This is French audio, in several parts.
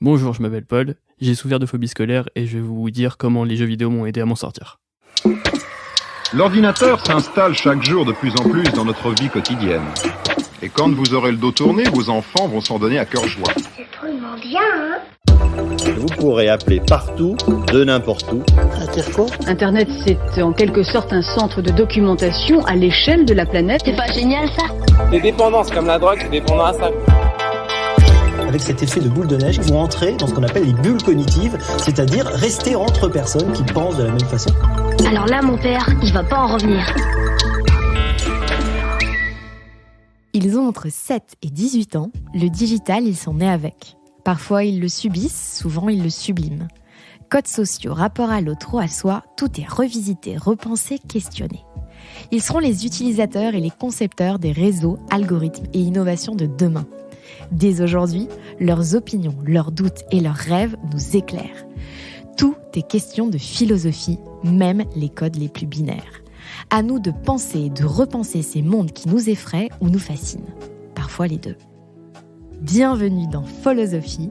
Bonjour, je m'appelle Paul, j'ai souffert de phobie scolaire et je vais vous dire comment les jeux vidéo m'ont aidé à m'en sortir. L'ordinateur s'installe chaque jour de plus en plus dans notre vie quotidienne. Et quand vous aurez le dos tourné, vos enfants vont s'en donner à cœur joie. C'est drôlement bien, hein? Vous pourrez appeler partout, de n'importe où. C'est quoi ? Internet, c'est en quelque sorte un centre de documentation à l'échelle de la planète. C'est pas génial, ça? Les dépendances comme la drogue, c'est dépendant à ça. Avec cet effet de boule de neige, vous entrez dans ce qu'on appelle les bulles cognitives, c'est-à-dire rester entre personnes qui pensent de la même façon. Alors là, mon père, il va pas en revenir. Ils ont entre 7 et 18 ans, le digital, ils sont nés avec. Parfois, ils le subissent, souvent, ils le subliment. Codes sociaux, rapport à l'autre ou à soi, tout est revisité, repensé, questionné. Ils seront les utilisateurs et les concepteurs des réseaux, algorithmes et innovations de demain. Dès aujourd'hui, leurs opinions, leurs doutes et leurs rêves nous éclairent. Tout est question de philosophie, même les codes les plus binaires. À nous de penser et de repenser ces mondes qui nous effraient ou nous fascinent. Parfois les deux. Bienvenue dans Philosophie,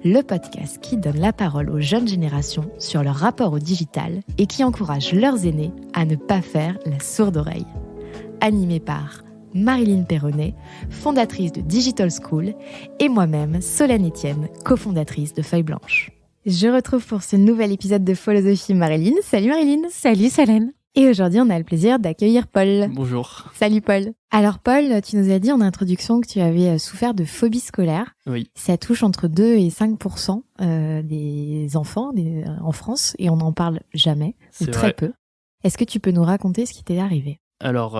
le podcast qui donne la parole aux jeunes générations sur leur rapport au digital et qui encourage leurs aînés à ne pas faire la sourde oreille. Animé par Marilyn Perronnet, fondatrice de Digital School, et moi-même, Solène Etienne, cofondatrice de Feuille Blanche. Je retrouve pour ce nouvel épisode de Philosophie Marilyn. Salut Marilyn. Salut Solène. Et aujourd'hui, on a le plaisir d'accueillir Paul. Bonjour. Salut Paul. Alors Paul, tu nous as dit en introduction que tu avais souffert de phobie scolaire. Oui. Ça touche entre 2 et 5% des enfants en France et on n'en parle jamais, ou très vrai. peu. Est-ce que tu peux nous raconter ce qui t'est arrivé ? Alors,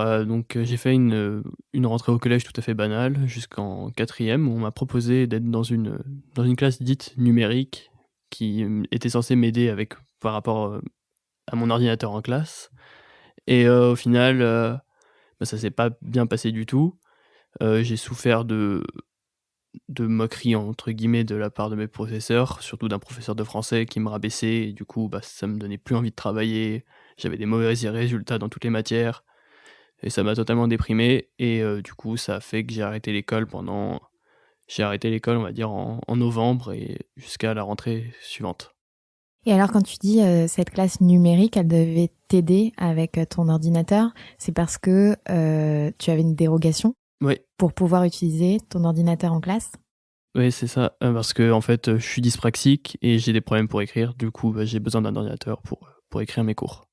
j'ai fait une rentrée au collège tout à fait banale jusqu'en 4e où on m'a proposé d'être dans une classe dite numérique qui était censée m'aider par rapport à mon ordinateur en classe. Et au final, ça s'est pas bien passé du tout. J'ai souffert de moqueries entre guillemets de la part de mes professeurs, surtout d'un professeur de français qui me rabaissait. Et du coup, ça me donnait plus envie de travailler. J'avais des mauvais résultats dans toutes les matières. Et ça m'a totalement déprimé. Et du coup, ça a fait que j'ai arrêté l'école, on va dire, en novembre et jusqu'à la rentrée suivante. Et alors quand tu dis cette classe numérique, elle devait t'aider avec ton ordinateur, c'est parce que tu avais une dérogation pour pouvoir utiliser ton ordinateur en classe ? Oui, c'est ça, parce que en fait, je suis dyspraxique et j'ai des problèmes pour écrire, du coup, j'ai besoin d'un ordinateur pour écrire mes cours.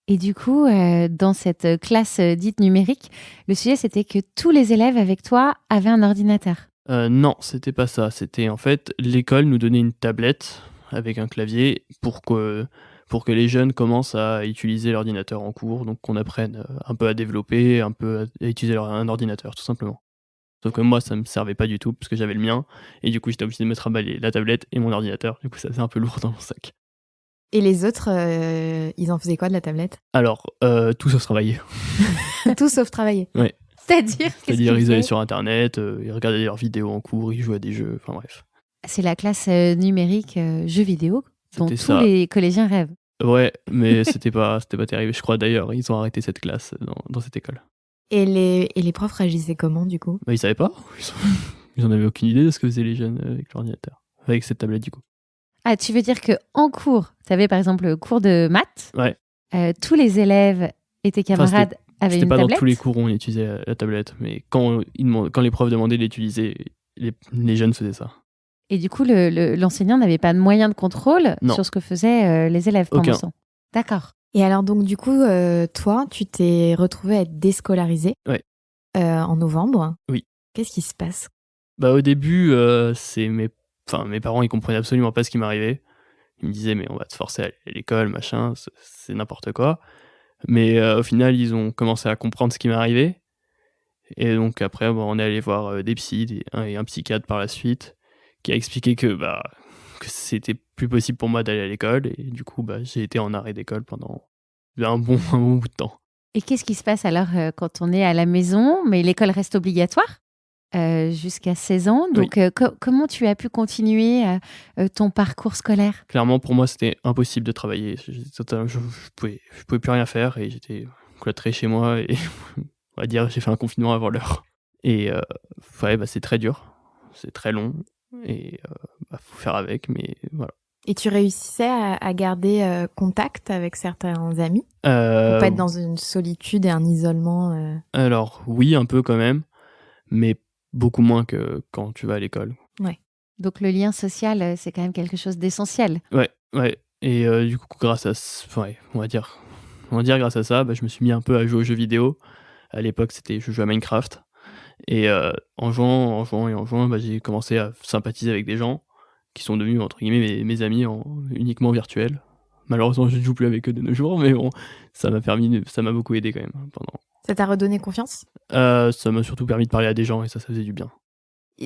Et du coup, dans cette classe dite numérique, le sujet c'était que tous les élèves avec toi avaient un ordinateur. Non, c'était pas ça, c'était en fait, l'école nous donnait une tablette avec un clavier pour que les jeunes commencent à utiliser l'ordinateur en cours, donc qu'on apprenne un peu à développer, un peu à utiliser un ordinateur, tout simplement. Sauf que moi, ça me servait pas du tout, parce que j'avais le mien, et du coup, j'étais obligé de me trimballer la tablette et mon ordinateur, du coup, ça faisait un peu lourd dans mon sac. Et les autres, ils en faisaient quoi de la tablette ? Alors, tout sauf travailler. Tout sauf travailler. Ouais. C'est-à-dire ils allaient sur Internet, ils regardaient leurs vidéos en cours, ils jouaient à des jeux, enfin bref. C'est la classe numérique jeux vidéo dont C'était tous ça. les collégiens rêvent. Ouais, mais c'était pas terrible. Je crois d'ailleurs, ils ont arrêté cette classe dans cette école. Et les profs réagissaient comment du coup ? Ils savaient pas. Ils en avaient aucune idée de ce que faisaient les jeunes avec l'ordinateur. Avec cette tablette du coup. Ah, tu veux dire qu'en cours, tu avais par exemple le cours de maths. Ouais. Tous les élèves et tes camarades avaient une tablette. C'était pas dans tous les cours où on utilisait la tablette, mais quand les profs demandaient de l'utiliser, les jeunes faisaient ça. Et du coup, l'enseignant n'avait pas de moyen de contrôle sur ce que faisaient les élèves pendant ce temps. D'accord. Et alors donc du coup, toi, tu t'es retrouvé à être déscolarisé en novembre. Oui. Qu'est-ce qui se passe ? Au début, mes parents, ils comprenaient absolument pas ce qui m'arrivait. Ils me disaient, mais on va te forcer à aller à l'école, machin, c'est n'importe quoi. Mais au final, ils ont commencé à comprendre ce qui m'arrivait. Et donc après, on est allé voir des psys et un psychiatre par la suite, qui a expliqué que c'était plus possible pour moi d'aller à l'école. Et du coup, j'ai été en arrêt d'école pendant un bon bout de temps. Et qu'est-ce qui se passe alors quand on est à la maison, mais l'école reste obligatoire jusqu'à 16 ans. Donc, comment tu as pu continuer ton parcours scolaire ? Clairement, pour moi, c'était impossible de travailler. Je pouvais plus rien faire et j'étais cloîtré chez moi. Et on va dire, j'ai fait un confinement avant l'heure. Et c'est très dur, c'est très long. et faut faire avec, mais voilà. Et tu réussissais à garder contact avec certains amis pour pas être dans une solitude et un isolement Alors oui, un peu quand même, mais beaucoup moins que quand tu vas à l'école. Ouais. Donc le lien social, c'est quand même quelque chose d'essentiel. Ouais. Et du coup, grâce à on va dire grâce à ça, je me suis mis un peu à jouer aux jeux vidéo. À l'époque, je jouais à Minecraft. Et en jouant, j'ai commencé à sympathiser avec des gens qui sont devenus, entre guillemets, mes amis uniquement virtuels. Malheureusement, je ne joue plus avec eux de nos jours, mais bon, ça m'a beaucoup aidé quand même pendant. Ça t'a redonné confiance ? Ça m'a surtout permis de parler à des gens et ça faisait du bien.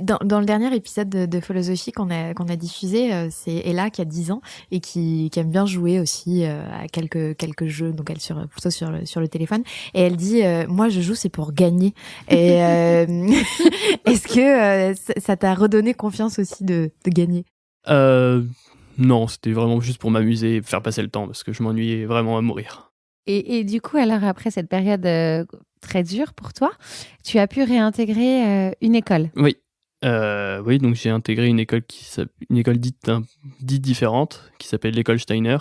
Dans le dernier épisode de Philosophie qu'on a diffusé, c'est Ella qui a 10 ans et qui aime bien jouer aussi à quelques jeux, donc elle plutôt sur le téléphone. Et elle dit moi je joue c'est pour gagner. Et est-ce que ça t'a redonné confiance aussi de gagner ? Non, c'était vraiment juste pour m'amuser et faire passer le temps parce que je m'ennuyais vraiment à mourir. Et du coup, alors après cette période très dure pour toi, tu as pu réintégrer une école. Oui. Oui, donc j'ai intégré une école dite différente qui s'appelle l'école Steiner.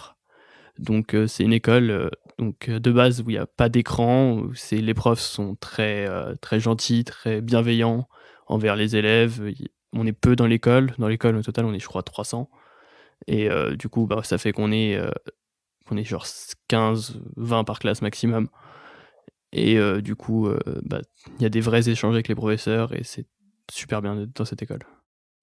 Donc c'est une école de base où il n'y a pas d'écran, où les profs sont très très gentils, très bienveillants envers les élèves. On est peu dans l'école. Dans l'école au total on est je crois 300. Et du coup ça fait qu'on est genre 15-20 par classe maximum. Et du coup il y a des vrais échanges avec les professeurs et c'est super bien d'être dans cette école.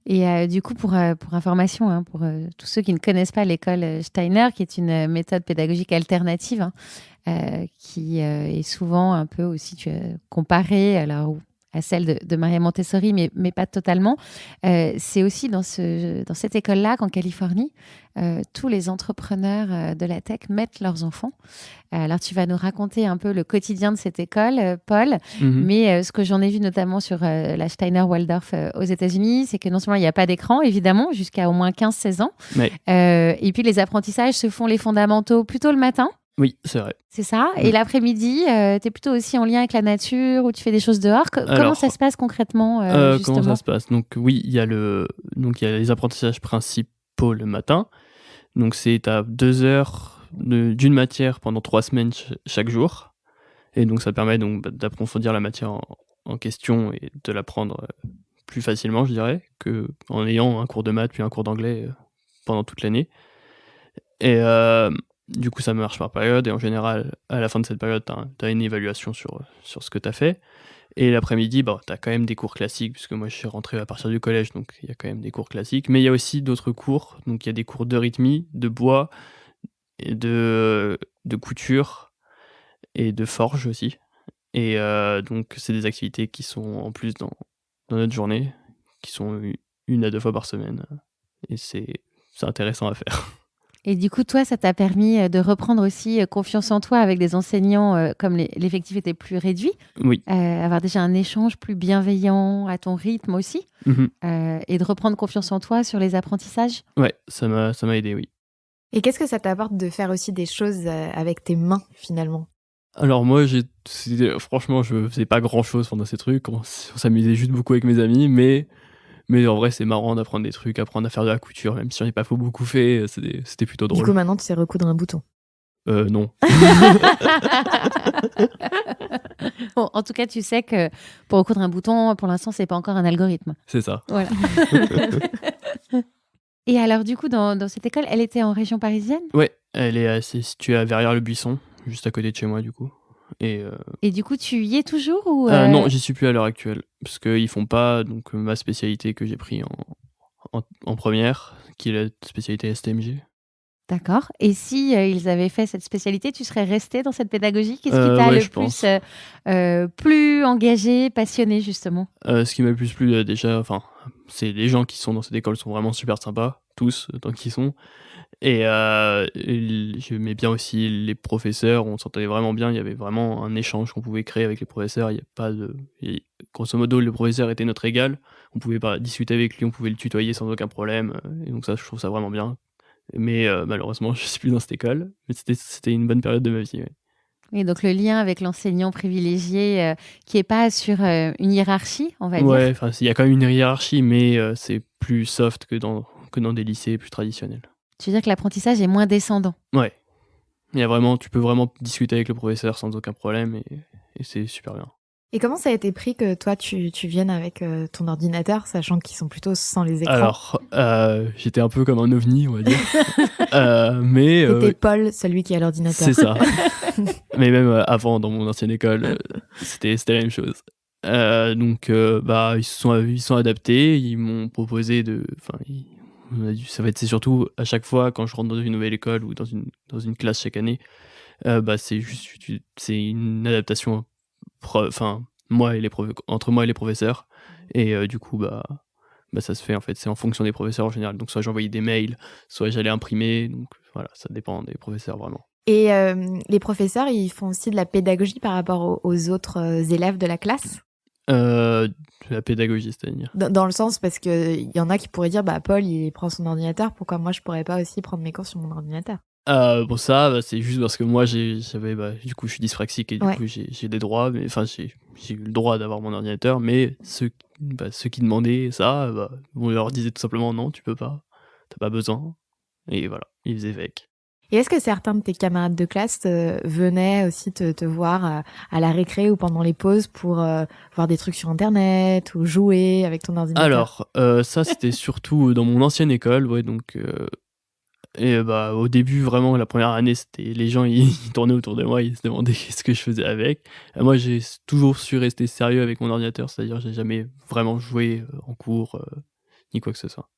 Et du coup, pour information, pour tous ceux qui ne connaissent pas l'école Steiner, qui est une méthode pédagogique alternative, qui est souvent un peu aussi comparée à celle de Maria Montessori, mais pas totalement. C'est aussi dans cette école-là qu'en Californie, tous les entrepreneurs de la tech mettent leurs enfants. Alors, tu vas nous raconter un peu le quotidien de cette école, Paul. Mais ce que j'en ai vu notamment sur la Steiner Waldorf aux États-Unis, c'est que non seulement il n'y a pas d'écran, évidemment, jusqu'à au moins 15-16 ans. Ouais. Et puis, les apprentissages se font les fondamentaux plutôt le matin. Oui, c'est vrai. C'est ça. Et l'après-midi, tu es plutôt aussi en lien avec la nature ou tu fais des choses dehors. Comment ça se passe concrètement justement ? Comment ça se passe ? Donc oui, il y a les apprentissages principaux le matin. Donc c'est à 2 heures d'une matière pendant 3 semaines chaque jour. Et donc ça permet d'approfondir la matière en question et de l'apprendre plus facilement, je dirais, qu'en ayant un cours de maths puis un cours d'anglais pendant toute l'année. Et du coup, ça marche par période et en général, à la fin de cette période, tu as une évaluation sur ce que tu as fait. Et l'après-midi, tu as quand même des cours classiques, puisque moi je suis rentré à partir du collège, donc il y a quand même des cours classiques. Mais il y a aussi d'autres cours, donc il y a des cours de rythmie, de bois, et de couture et de forge aussi. Et donc c'est des activités qui sont en plus dans notre journée, qui sont 1 à 2 fois par semaine. Et c'est intéressant à faire. Et du coup, toi, ça t'a permis de reprendre aussi confiance en toi avec des enseignants comme l'effectif était plus réduit. Oui. Avoir déjà un échange plus bienveillant à ton rythme aussi. Et de reprendre confiance en toi sur les apprentissages. Ouais, ça m'a aidé, oui. Et qu'est-ce que ça t'apporte de faire aussi des choses avec tes mains, finalement ? Alors moi, franchement, je faisais pas grand-chose pendant ces trucs. On s'amusait juste beaucoup avec mes amis, mais en vrai, c'est marrant d'apprendre des trucs, apprendre à faire de la couture, même si j'en ai pas beaucoup fait, c'était plutôt drôle. Du coup, maintenant, tu sais recoudre un bouton. Non. Bon, en tout cas, tu sais que pour recoudre un bouton, pour l'instant, c'est pas encore un algorithme. C'est ça. Voilà. Et alors, du coup, dans cette école, elle était en région parisienne ? Ouais, elle est située à Verrières-le-Buisson, juste à côté de chez moi, du coup. Et du coup, tu y es toujours ou Non, j'y suis plus à l'heure actuelle, parce qu'ils font pas ma spécialité que j'ai pris en première, qui est la spécialité STMG. D'accord. Et si ils avaient fait cette spécialité, tu serais resté dans cette pédagogie ? Qu'est-ce qui t'a le plus plus engagé, passionné justement ? Ce qui m'a le plus plu déjà, c'est les gens qui sont dans cette école sont vraiment super sympas, tous tant qu'ils sont. Et j'aimais bien aussi les professeurs, on s'entendait vraiment bien, il y avait vraiment un échange qu'on pouvait créer avec les professeurs, grosso modo le professeur était notre égal, on pouvait discuter avec lui, on pouvait le tutoyer sans aucun problème, et donc ça je trouve ça vraiment bien. Mais malheureusement je suis plus dans cette école, mais c'était une bonne période de ma vie. Ouais. Et donc le lien avec l'enseignant privilégié qui n'est pas sur une hiérarchie, on va dire. Ouais, enfin, il y a quand même une hiérarchie, mais c'est plus soft que dans des lycées plus traditionnels. Tu veux dire que l'apprentissage est moins descendant? Ouais. Tu peux vraiment discuter avec le professeur sans aucun problème et c'est super bien. Et comment ça a été pris que toi, tu viennes avec ton ordinateur, sachant qu'ils sont plutôt sans les écrans? Alors, j'étais un peu comme un ovni, on va dire. Mais C'était Paul, celui qui a l'ordinateur. c'est ça. Mais même avant, dans mon ancienne école, c'était la même chose. Donc, ils se sont adaptés. Ils m'ont proposé c'est surtout à chaque fois quand je rentre dans une nouvelle école ou dans une classe chaque année, c'est une adaptation entre moi et les professeurs. Et du coup, ça se fait en fait. C'est en fonction des professeurs en général. Donc, soit j'envoyais des mails, soit j'allais imprimer. Donc, voilà, ça dépend des professeurs vraiment. Et les professeurs, ils font aussi de la pédagogie par rapport aux autres élèves de la classe? La pédagogie, c'est-à-dire. Dans le sens, parce qu'il y en a qui pourraient dire, Paul, il prend son ordinateur, pourquoi moi je pourrais pas aussi prendre mes cours sur mon ordinateur? Pour ça, c'est juste parce que moi, du coup, je suis dyspraxique et du coup, j'ai des droits, mais enfin, j'ai eu le droit d'avoir mon ordinateur, mais ceux qui demandaient ça, on leur disait tout simplement non, tu peux pas, t'as pas besoin, et voilà, ils faisaient avec. Et est-ce que certains de tes camarades de classe venaient aussi te voir à la récré ou pendant les pauses pour voir des trucs sur Internet ou jouer avec ton ordinateur? Alors, ça, c'était surtout dans mon ancienne école, ouais, donc... au début, vraiment, la première année, c'était les gens, ils tournaient autour de moi, ils se demandaient qu'est-ce que je faisais avec. Moi, j'ai toujours su rester sérieux avec mon ordinateur, c'est-à-dire j'ai jamais vraiment joué en cours, ni quoi que ce soit.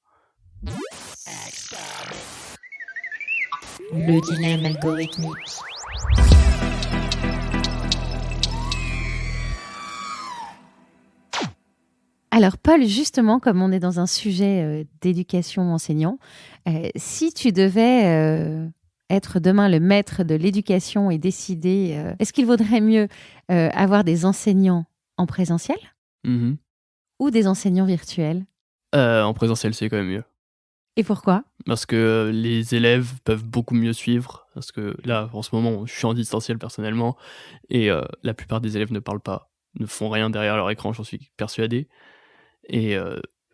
Le dilemme algorithmique. Alors Paul, justement, comme on est dans un sujet d'éducation enseignant, si tu devais être demain le maître de l'éducation et décider, est-ce qu'il vaudrait mieux avoir des enseignants en présentiel ou des enseignants virtuels? En présentiel, c'est quand même mieux. Et pourquoi? Parce que les élèves peuvent beaucoup mieux suivre. Parce que là, en ce moment, je suis en distanciel personnellement. Et la plupart des élèves ne parlent pas, ne font rien derrière leur écran, j'en suis persuadé. Et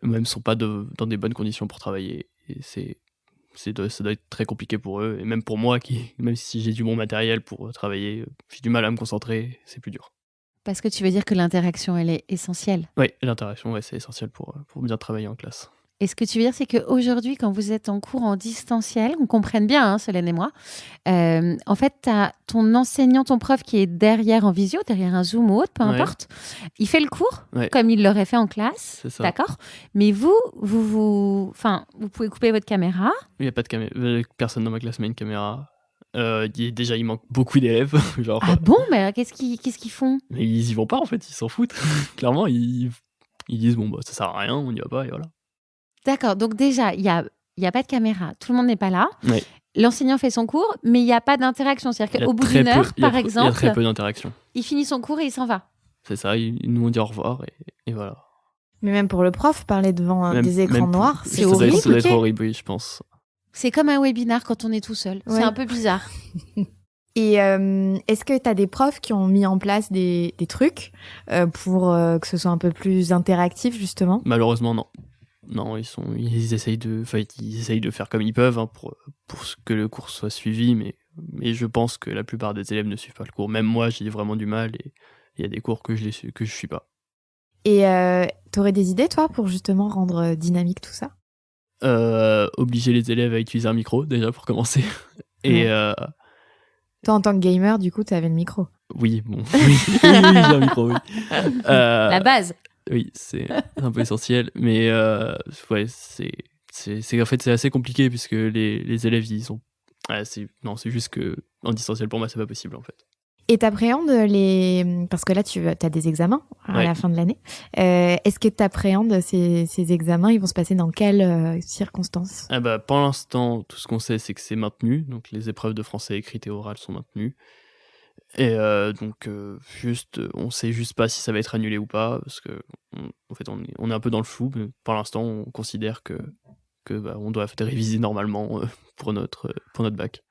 même sont pas dans des bonnes conditions pour travailler. Et ça doit être très compliqué pour eux. Et même pour moi, même si j'ai du bon matériel pour travailler, j'ai du mal à me concentrer, c'est plus dur. Parce que tu veux dire que l'interaction, elle est essentielle? Oui, l'interaction, c'est essentiel pour bien travailler en classe. Et ce que tu veux dire, c'est qu'aujourd'hui, quand vous êtes en cours en distanciel, on comprenne bien, Solène et moi, en fait, tu as ton enseignant, ton prof qui est derrière en visio, derrière un Zoom ou autre, peu importe. Il fait le cours comme il l'aurait fait en classe, c'est ça. D'accord? Mais vous pouvez couper votre caméra. Il n'y a pas de caméra. Personne dans ma classe met une caméra. Déjà, il manque beaucoup d'élèves. Ah bon? Mais qu'est-ce qu'ils font? Mais ils y vont pas, en fait, ils s'en foutent. Clairement, ils disent, ça sert à rien, on y va pas, et voilà. D'accord, donc déjà, il y a pas de caméra, tout le monde n'est pas là. Oui. L'enseignant fait son cours, mais il n'y a pas d'interaction. C'est-à-dire qu'au bout d'une heure, par exemple, il y a très peu d'interaction. Il finit son cours et il s'en va. C'est ça, ils nous ont dit au revoir et voilà. Mais même pour le prof, parler devant des écrans noirs, c'est horrible. Ça doit être horrible, oui, je pense. C'est comme un webinar quand on est tout seul. Ouais. C'est un peu bizarre. Et est-ce que tu as des profs qui ont mis en place des trucs pour que ce soit un peu plus interactif, justement? Malheureusement, non. Non, ils essayent de faire comme ils peuvent pour que le cours soit suivi, mais je pense que la plupart des élèves ne suivent pas le cours. Même moi, j'ai vraiment du mal et il y a des cours que je suis pas. Et t'aurais des idées, toi, pour justement rendre dynamique tout ça? Obliger les élèves à utiliser un micro, déjà, pour commencer. Et toi, en tant que gamer, du coup, tu avais le micro. Oui, bon. Oui, j'ai un micro, oui. La base. Oui, c'est un peu essentiel, mais c'est en fait c'est assez compliqué puisque les élèves ils sont c'est juste que en distanciel pour moi c'est pas possible en fait. Et t'appréhendes parce que là tu as des examens à la fin de l'année. Est-ce que t'appréhendes ces examens? Ils vont se passer dans quelles circonstances? Pour l'instant, tout ce qu'on sait c'est que c'est maintenu, donc les épreuves de français écrites et orales sont maintenues. Et on sait juste pas si ça va être annulé ou pas, parce que en fait on est un peu dans le flou, mais pour l'instant on considère que on doit réviser normalement pour notre bac.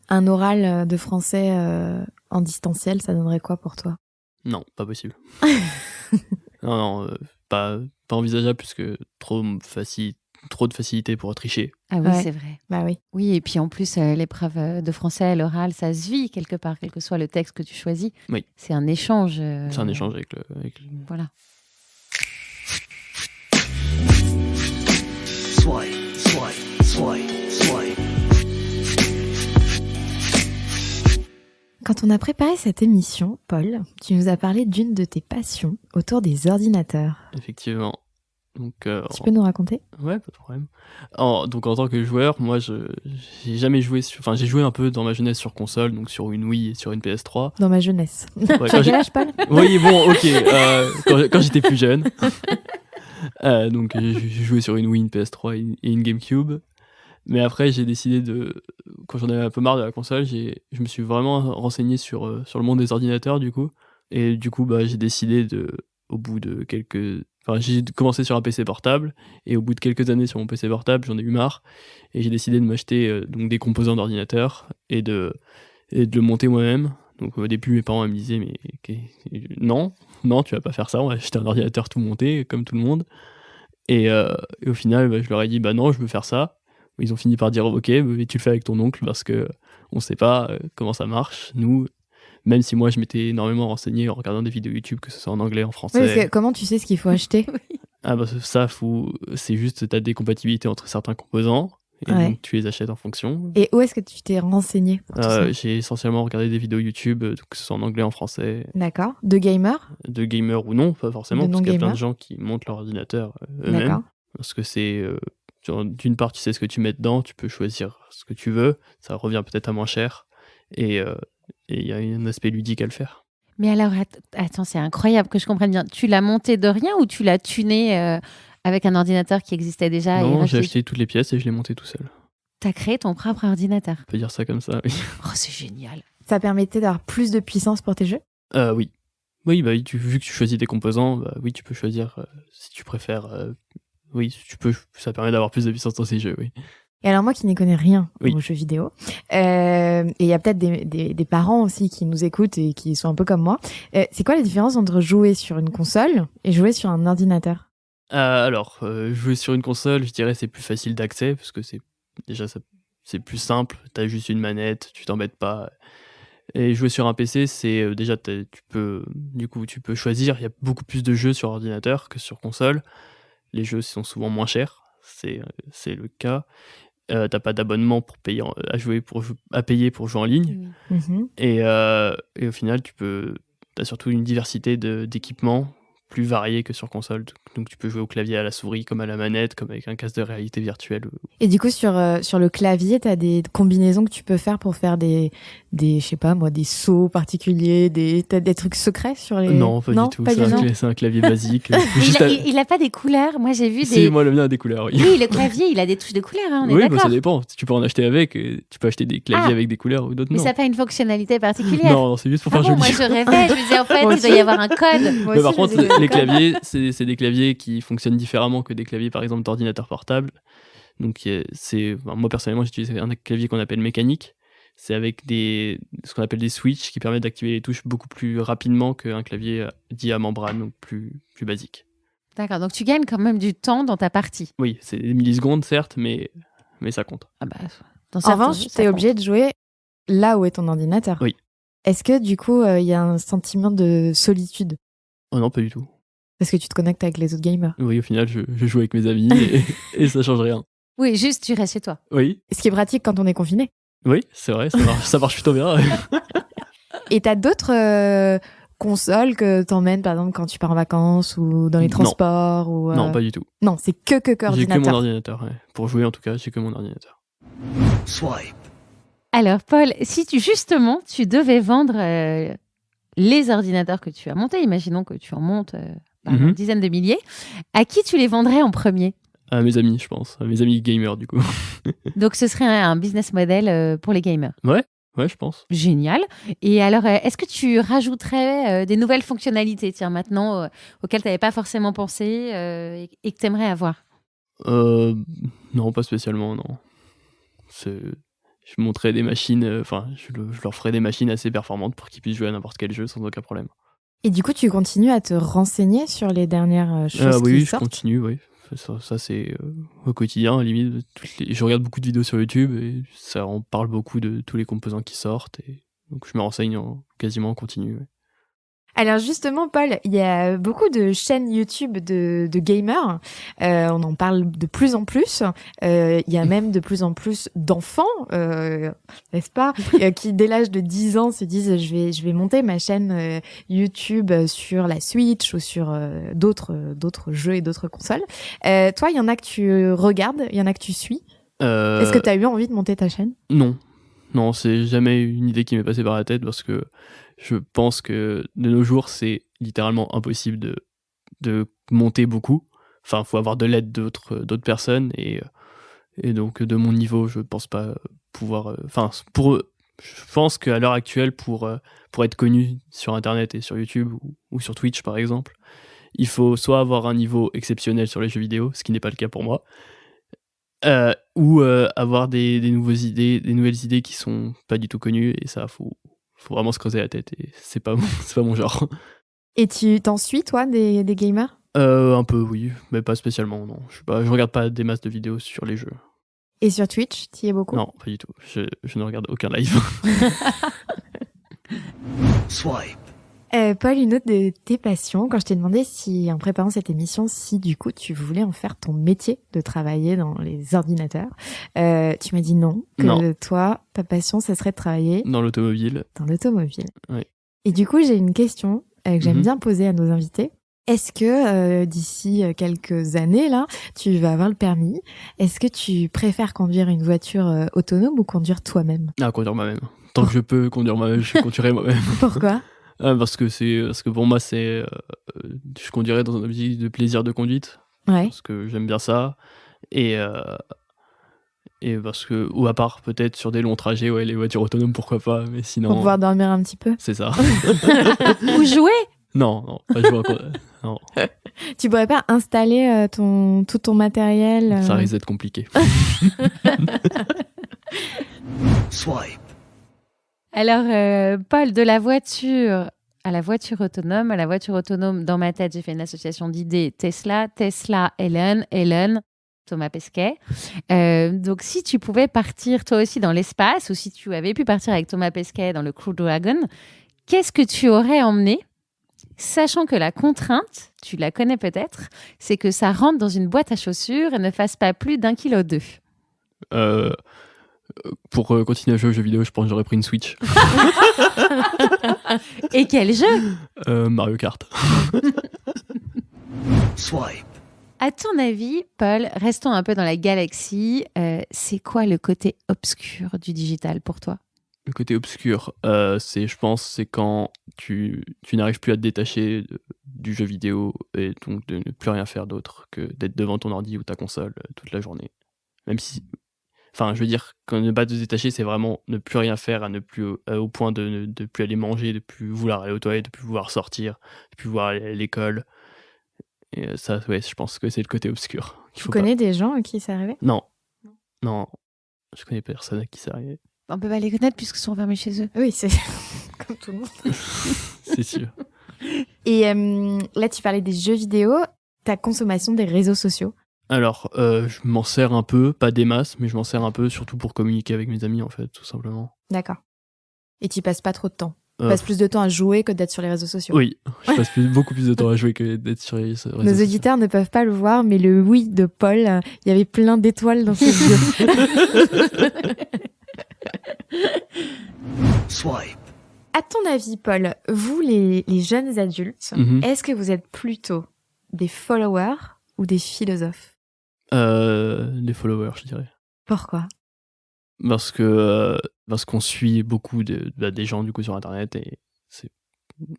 Un oral de français en distanciel, ça donnerait quoi pour toi? Non, pas possible. Non, pas envisageable puisque trop de facilité pour tricher. Ah oui, Ouais. c'est vrai. Bah oui. Oui, et puis en plus, l'épreuve de français, l'oral, ça se vit quelque part, quel que soit le texte que tu choisis. Oui. C'est un échange. C'est un échange avec le... Voilà. Quand on a préparé cette émission, Paul, tu nous as parlé d'une de tes passions autour des ordinateurs. Effectivement. Donc, Tu peux nous raconter? ouais, pas de problème. Donc en tant que joueur, moi j'ai jamais joué enfin j'ai joué un peu dans ma jeunesse sur console, donc sur une Wii et sur une PS3. Dans ma jeunesse. Ouais, Tu as quand quel j'ai- âge, Paul? Oui, bon, ok. Quand j'étais plus jeune. Donc j'ai joué sur une Wii, une PS3 et une GameCube. Mais après, j'ai décidé quand j'en avais un peu marre de la console, je me suis vraiment renseigné sur le monde des ordinateurs, du coup. Et du coup, j'ai décidé au bout de Enfin, j'ai commencé sur un PC portable, et au bout de quelques années sur mon PC portable, j'en ai eu marre. Et j'ai décidé de m'acheter donc des composants d'ordinateur et de le monter moi-même. Donc au début, mes parents me disaient, mais non, tu vas pas faire ça, on va acheter un ordinateur tout monté, comme tout le monde. Et au final, je leur ai dit, non, je veux faire ça. Ils ont fini par dire, ok, mais tu le fais avec ton oncle, parce que on sait pas comment ça marche. Nous, même si moi, je m'étais énormément renseigné en regardant des vidéos YouTube, que ce soit en anglais, en français. Oui, parce que comment tu sais ce qu'il faut acheter? Ah c'est juste, t'as des compatibilités entre certains composants, et Ouais. donc tu les achètes en fonction. Et où est-ce que tu t'es renseigné pour tout ça? J'ai essentiellement regardé des vidéos YouTube, que ce soit en anglais, en français, D'accord. De gamer? de gamers ou non, pas forcément, De parce qu'il y a plein non-gamers. de gens qui montent leur ordinateur eux-mêmes. D'accord. Parce que d'une part, tu sais ce que tu mets dedans, tu peux choisir ce que tu veux, ça revient peut-être à moins cher, et il y a un aspect ludique à le faire. Mais alors, attends, c'est incroyable que je comprenne bien. Tu l'as monté de rien ou tu l'as tuné avec un ordinateur qui existait déjà? Non, et j'ai acheté toutes les pièces et je l'ai monté tout seul. T'as créé ton propre ordinateur. On peut dire ça comme ça, oui. Oh, c'est génial. Ça permettait d'avoir plus de puissance pour tes jeux? Oui. Oui, vu que tu choisis tes composants, oui, tu peux choisir si tu préfères. Oui, ça permet d'avoir plus de puissance dans ces jeux, oui. Et alors moi qui n'y connais rien Oui. aux jeux vidéo, et il y a peut-être des parents aussi qui nous écoutent et qui sont un peu comme moi, c'est quoi la différence entre jouer sur une console et jouer sur un ordinateur? Alors, jouer sur une console, je dirais c'est plus facile d'accès, parce que c'est plus simple, t'as juste une manette, tu t'embêtes pas. Et jouer sur un PC, c'est déjà, tu peux choisir, il y a beaucoup plus de jeux sur ordinateur que sur console. Les jeux sont souvent moins chers, c'est le cas. T'as pas d'abonnement pour payer à payer pour jouer en ligne. Mhm. Et au final, t'as surtout une diversité d'équipements plus variés que sur console. Donc tu peux jouer au clavier, à la souris, comme à la manette, comme avec un casque de réalité virtuelle. Et du coup sur le clavier, t'as des combinaisons que tu peux faire pour faire des je sais pas moi, des sauts particuliers, t'as des trucs secrets sur les... Non, pas du tout. C'est un clavier basique. Il a pas des couleurs. Moi, j'ai vu Si, moi, le mien a des couleurs, oui. Oui, le clavier, il a des touches de couleurs, hein, on est Oui, d'accord. ça dépend. Tu peux en acheter avec. Tu peux acheter des claviers avec des couleurs ou d'autres Mais non. ça n'a pas une fonctionnalité particulière. Non, c'est juste pour faire bon, joli. moi, je rêvais. Je me disais, en fait, Moi il doit y aussi. avoir un code. Moi Mais aussi, par je contre, me disais, les claviers, c'est des claviers qui fonctionnent différemment que des claviers, par exemple, d'ordinateur portable. Donc, moi, personnellement, j'utilise un clavier qu'on appelle mécanique. C'est avec ce qu'on appelle des switches qui permettent d'activer les touches beaucoup plus rapidement qu'un clavier dit à membrane, donc plus basique. D'accord, donc tu gagnes quand même du temps dans ta partie. Oui, c'est des millisecondes, certes, mais ça compte. Ah bah, dans En certains revanche, jeux, ça t'es compte. obligé de jouer là où est ton ordinateur. Oui. Est-ce que du coup, il y a un sentiment de solitude? Oh non, pas du tout. Parce que tu te connectes avec les autres gamers. Oui, au final, je joue avec mes amis et ça change rien. Oui, juste tu restes chez toi. Oui, Ce qui est pratique quand on est confiné. oui, c'est vrai, ça marche plutôt bien. Et t'as d'autres consoles que t'emmènes, par exemple, quand tu pars en vacances ou dans les Non. transports ou, Non, pas du tout. Non, c'est que J'ai que mon ordinateur. ordinateur. Ouais. Pour jouer, en tout cas, j'ai que mon ordinateur. Alors, Paul, si justement, tu devais vendre les ordinateurs que tu as montés, imaginons que tu en montes une dizaine de milliers, à qui tu les vendrais en premier? À mes amis, je pense. À mes amis gamers, du coup. Donc, ce serait un business model pour les gamers. Ouais, je pense. Génial. Et alors, est-ce que tu rajouterais des nouvelles fonctionnalités, tiens, maintenant, auxquelles tu n'avais pas forcément pensé et que tu aimerais avoir? Non, pas spécialement, non. je montrais des machines, je leur ferais des machines assez performantes pour qu'ils puissent jouer à n'importe quel jeu sans aucun problème. Et du coup, tu continues à te renseigner sur les dernières choses Oui, qui je sortent? continue, oui. Ça c'est au quotidien, limite. Je regarde beaucoup de vidéos sur YouTube et ça en parle beaucoup de tous les composants qui sortent. Et donc je me renseigne quasiment en continu. Ouais. Alors justement, Paul, il y a beaucoup de chaînes YouTube de gamers. On en parle de plus en plus. Il y a même de plus en plus d'enfants, n'est-ce pas, qui dès l'âge de 10 ans se disent je vais monter ma chaîne YouTube sur la Switch ou sur d'autres jeux et d'autres consoles. Toi, il y en a que tu regardes, il y en a que tu suis. Est-ce que tu as eu envie de monter ta chaîne ? Non, c'est jamais une idée qui m'est passée par la tête parce que je pense que de nos jours, c'est littéralement impossible de monter beaucoup. Enfin, il faut avoir de l'aide d'autres personnes et donc de mon niveau, je pense pas pouvoir. Je pense qu'à l'heure actuelle, pour être connu sur Internet et sur YouTube ou sur Twitch par exemple, il faut soit avoir un niveau exceptionnel sur les jeux vidéo, ce qui n'est pas le cas pour moi, ou avoir des nouvelles idées qui sont pas du tout connues, et ça, faut vraiment se creuser la tête, et c'est pas mon genre. Et tu t'en suis, toi, des gamers ? Un peu, oui, mais pas spécialement, non. Je regarde pas des masses de vidéos sur les jeux. Et sur Twitch, tu y es beaucoup ? Non, pas du tout. Je ne regarde aucun live. Swipe. Paul, une autre de tes passions, quand je t'ai demandé si, en préparant cette émission, si du coup tu voulais en faire ton métier de travailler dans les ordinateurs, tu m'as dit non, que toi, ta passion, ça serait de travailler dans l'automobile. Dans l'automobile. Oui. Et du coup, j'ai une question que j'aime bien poser à nos invités. Est-ce que d'ici quelques années, là, tu vas avoir le permis ? Est-ce que tu préfères conduire une voiture autonome ou conduire toi-même ? Conduire moi-même. Tant que je peux conduire moi-même, je conduirai moi-même. Pourquoi ? Parce que pour moi, je conduirais dans un objectif de plaisir de conduite. Ouais. Parce que j'aime bien ça. Et parce que, ou à part peut-être sur des longs trajets, ouais, les voitures autonomes, pourquoi pas, mais sinon. Pour pouvoir dormir un petit peu. C'est ça. Ou jouer ? Non, pas jouer non. Tu pourrais pas installer tout ton matériel Ça risque d'être compliqué. Swipe. Alors, Paul, de la voiture à la voiture autonome, dans ma tête, j'ai fait une association d'idées Tesla, Elon, Thomas Pesquet. Donc, si tu pouvais partir toi aussi dans l'espace, ou si tu avais pu partir avec Thomas Pesquet dans le Crew Dragon, qu'est-ce que tu aurais emmené ? Sachant que la contrainte, tu la connais peut-être, c'est que ça rentre dans une boîte à chaussures et ne fasse pas plus d'1,2 kg. Pour continuer à jouer aux jeux vidéo, je pense que j'aurais pris une Switch. Et quel jeu ? Mario Kart. Swipe. À ton avis, Paul, restons un peu dans la galaxie. C'est quoi le côté obscur du digital pour toi ? Le côté obscur, je pense, c'est quand tu n'arrives plus à te détacher du jeu vidéo et donc de ne plus rien faire d'autre que d'être devant ton ordi ou ta console toute la journée. Même si, enfin, je veux dire, quand ne pas te détacher, c'est vraiment ne plus rien faire, au point de ne plus aller manger, de plus vouloir aller aux toilettes, de plus vouloir sortir, de plus vouloir aller à l'école. Et ça, ouais, je pense que c'est le côté obscur. Tu connais des gens à qui c'est arrivé ? Non, je connais personne à qui c'est arrivé. On peut pas les connaître puisqu'ils sont enfermés chez eux. Oui, c'est comme tout le monde. C'est sûr. Et là, tu parlais des jeux vidéo, ta consommation des réseaux sociaux. Alors, je m'en sers un peu, pas des masses, mais je m'en sers un peu, surtout pour communiquer avec mes amis, en fait, tout simplement. D'accord. Et tu passes pas trop de temps ? Tu passes plus de temps à jouer que d'être sur les réseaux sociaux ? Oui, je passe beaucoup plus de temps à jouer que d'être sur les réseaux sociaux. Nos auditeurs ne peuvent pas le voir, mais le oui de Paul, il y avait plein d'étoiles dans ses yeux. Swipe. À ton avis, Paul, vous, les jeunes adultes, est-ce que vous êtes plutôt des followers ou des philosophes ? Des followers, je dirais. Pourquoi ? Parce qu'on suit beaucoup des gens du coup sur Internet, et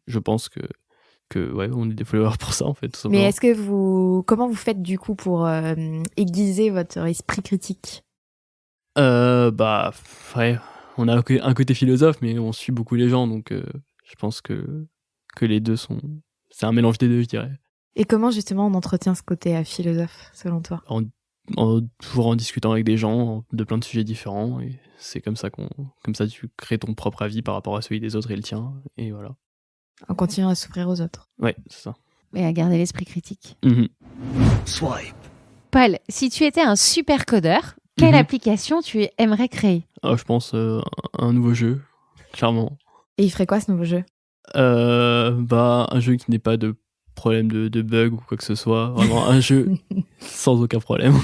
je pense que ouais, on est des followers pour ça, en fait, tout simplement. Mais comment vous faites du coup pour aiguiser votre esprit critique ? Ouais, on a un côté philosophe, mais on suit beaucoup les gens, donc je pense que les deux c'est un mélange des deux, je dirais. Et comment justement on entretient ce côté philosophe, selon toi ? toujours en discutant avec des gens de plein de sujets différents. Et c'est comme ça tu crées ton propre avis par rapport à celui des autres et le tien. Et voilà. En continuant à s'ouvrir aux autres. Ouais, c'est ça. Et à garder l'esprit critique. Swipe. Paul, si tu étais un super codeur, quelle application tu aimerais créer? Je pense un nouveau jeu, clairement. Et il ferait quoi ce nouveau jeu? Un jeu qui n'ait pas de problème de bug ou quoi que ce soit. Vraiment un jeu sans aucun problème.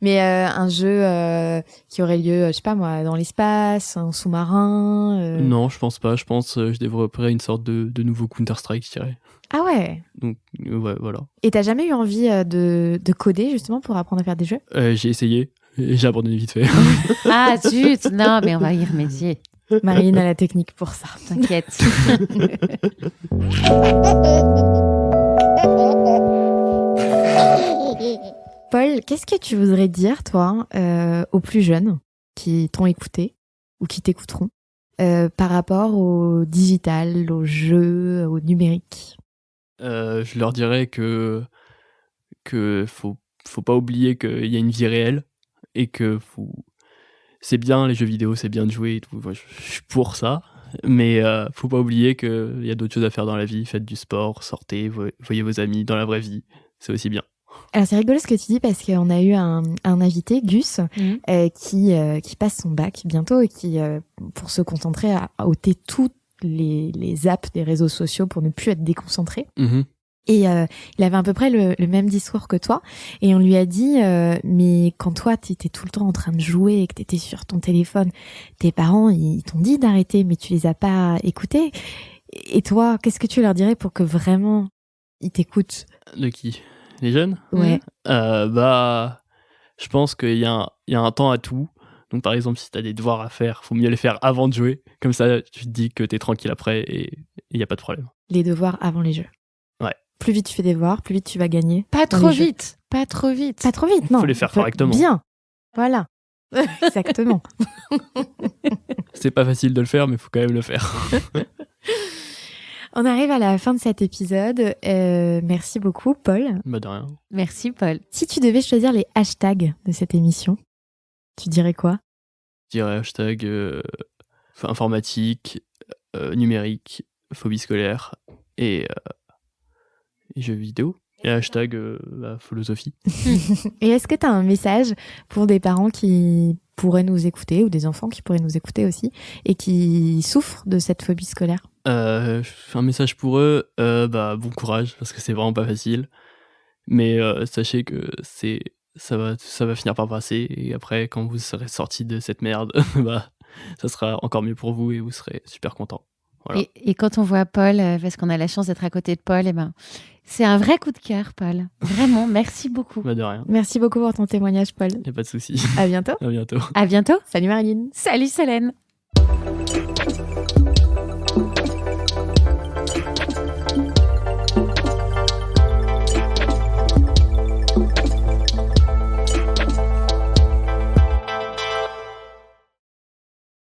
Mais un jeu qui aurait lieu, je sais pas moi, dans l'espace, en sous-marin. Non, je pense pas. Je pense je développerais une sorte de nouveau Counter-Strike, je dirais. Ah ouais. Donc ouais, voilà. Et t'as jamais eu envie de coder justement pour apprendre à faire des jeux? J'ai essayé et j'ai abandonné vite fait. Ah zut, non, mais on va y remédier. Marilyn a la technique pour ça. T'inquiète. Paul, qu'est-ce que tu voudrais dire, toi, aux plus jeunes qui t'ont écouté ou qui t'écouteront par rapport au digital, au jeu, au numérique? Je leur dirais que faut pas oublier qu'il y a une vie réelle et que c'est bien les jeux vidéo, c'est bien de jouer et tout. Moi, je suis pour ça, mais faut pas oublier qu'il y a d'autres choses à faire dans la vie. Faites du sport, sortez, voyez vos amis dans la vraie vie, c'est aussi bien. Alors c'est rigolo ce que tu dis parce qu'on a eu un invité, Gus, qui passe son bac bientôt et qui, pour se concentrer, a ôté toutes les apps des réseaux sociaux pour ne plus être déconcentré. Et il avait à peu près le même discours que toi. Et on lui a dit, mais quand toi, t'étais tout le temps en train de jouer et que t'étais sur ton téléphone, tes parents, ils t'ont dit d'arrêter, mais tu les as pas écoutés. Et toi, qu'est-ce que tu leur dirais pour que vraiment ils t'écoutent? De qui? Les jeunes? Ouais. Je pense qu'il y a un temps à tout. Donc par exemple, si t'as des devoirs à faire, faut mieux les faire avant de jouer. Comme ça, tu te dis que t'es tranquille après et il y a pas de problème. Les devoirs avant les jeux. Ouais. Plus vite tu fais des devoirs, plus vite tu vas gagner. Pas trop vite. Pas trop vite. Pas trop vite, non. Faut les faire correctement. Bien. Voilà. Exactement. C'est pas facile de le faire, mais faut quand même le faire. On arrive à la fin de cet épisode. Merci beaucoup, Paul. De rien. Merci, Paul. Si tu devais choisir les hashtags de cette émission, tu dirais quoi? Je dirais hashtag informatique, numérique, phobie scolaire et jeux vidéo. Et hashtag philosophie. Et est-ce que tu as un message pour des parents qui pourraient nous écouter ou des enfants qui pourraient nous écouter aussi et qui souffrent de cette phobie scolaire? Un message pour eux, bon courage parce que c'est vraiment pas facile. Mais sachez que ça va finir par passer et après quand vous serez sortis de cette merde, ça sera encore mieux pour vous et vous serez super contents. Voilà. Et quand on voit Paul, parce qu'on a la chance d'être à côté de Paul, c'est un vrai coup de cœur, Paul. Vraiment, merci beaucoup. De rien. Merci beaucoup pour ton témoignage, Paul. Y a pas de souci. À bientôt. À bientôt. À bientôt. Salut Marilyn. Salut Solène.